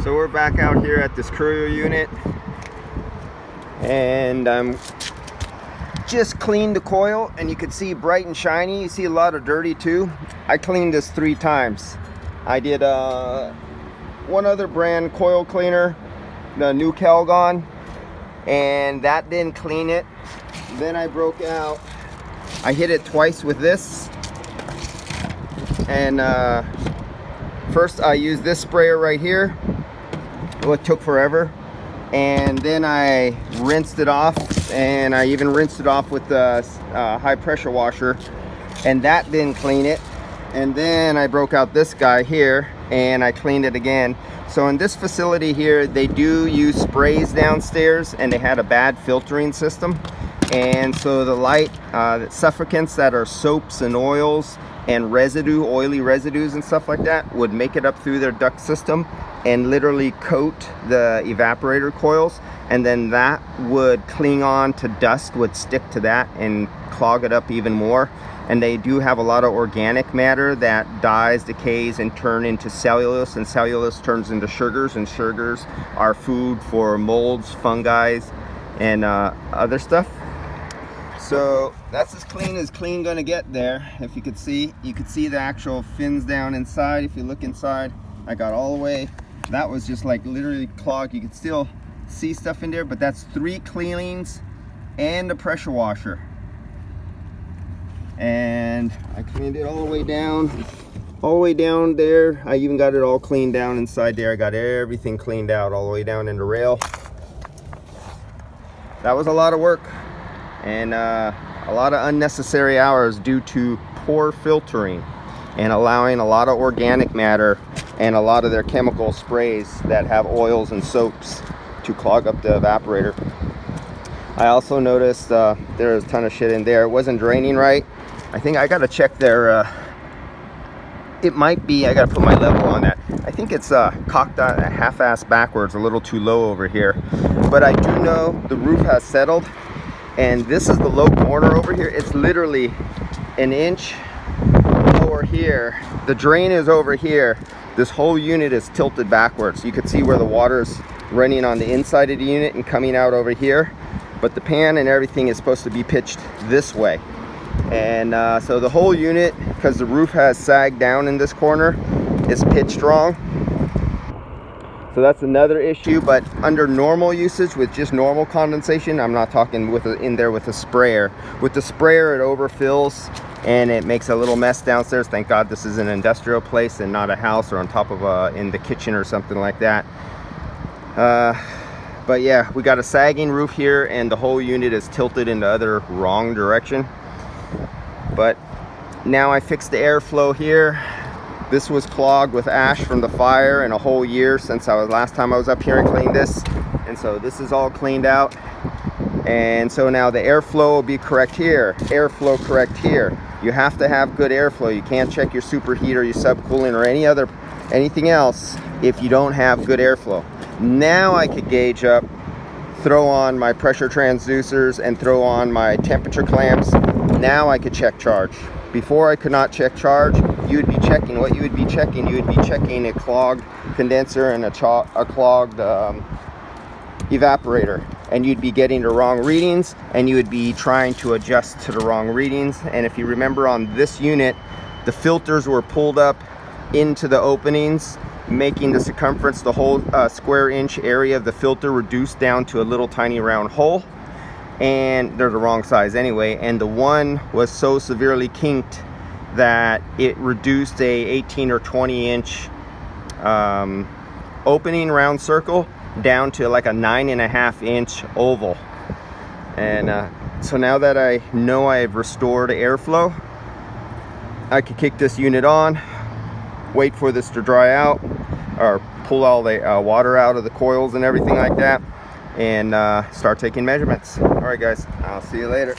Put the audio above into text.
So we're back out here at this courier unit, and I'm just cleaned the coil, and you can see bright and shiny. You see a lot of dirty too. I cleaned this 3 times. I did one other brand coil cleaner, the new Calgon, and that didn't clean it. Then I broke out, I hit it twice with this, and first I used this sprayer right here. Well, it took forever, and then I rinsed it off, and I even rinsed it off with the high pressure washer, and that didn't clean it. And then I broke out this guy here and I cleaned it again. So in this facility here, they do use sprays downstairs, and they had a bad filtering system, and so the light suffocants that are soaps and oils and oily residues and stuff like that would make it up through their duct system and literally coat the evaporator coils, and then that would cling on to dust, would stick to that and clog it up even more. And they do have a lot of organic matter that dies, decays, and turn into cellulose, and cellulose turns into sugars, and sugars are food for molds, fungi, and other stuff. So that's as clean gonna get there. If you could see the actual fins down inside. If you look inside, I got all the way, that was just like literally clogged. You could still see stuff in there, but that's 3 cleanings and a pressure washer. And I cleaned it all the way down there. I even got it all cleaned down inside there. I got everything cleaned out all the way down in the rail. That was a lot of work, and a lot of unnecessary hours due to poor filtering and allowing a lot of organic matter and a lot of their chemical sprays that have oils and soaps to clog up the evaporator. I also noticed there was a ton of shit in there. It wasn't draining right. I think I gotta check their it might be, I gotta put my level on that. I think it's cocked on half-ass backwards, a little too low over here. But I do know the roof has settled, and this is the low corner over here. It's literally an inch lower here. The drain is over here. This whole unit is tilted backwards. You can see where the water's running on the inside of the unit and coming out over here, but the pan and everything is supposed to be pitched this way. And so the whole unit, because the roof has sagged down in this corner, is pitched wrong. So that's another issue. But under normal usage with just normal condensation, I'm not talking in there with a sprayer. With the sprayer, it overfills and it makes a little mess downstairs. Thank God this is an industrial place and not a house or on top of in the kitchen or something like that. But yeah, we got a sagging roof here, and the whole unit is tilted in the other wrong direction. But now I fixed the airflow here. This was clogged with ash from the fire in a whole year since last time I was up here and cleaned this. And so this is all cleaned out. And so now the airflow will be correct here, airflow correct here. You have to have good airflow. You can't check your superheat or your subcooling or anything else if you don't have good airflow. Now I could gauge up, throw on my pressure transducers and throw on my temperature clamps. Now I could check charge. Before I could not check charge. You would be checking what you would be checking. You would be checking a clogged condenser and a clogged evaporator, and you'd be getting the wrong readings, and you would be trying to adjust to the wrong readings. And if you remember, on this unit, the filters were pulled up into the openings, making the circumference, the whole square inch area of the filter, reduced down to a little tiny round hole. And they're the wrong size anyway, and the one was so severely kinked that it reduced a 18 or 20 inch opening round circle down to like a 9.5 inch oval. And so now that I know I've restored airflow, I could kick this unit on, wait for this to dry out, or pull all the water out of the coils and everything like that, and start taking measurements. All right guys, I'll see you later.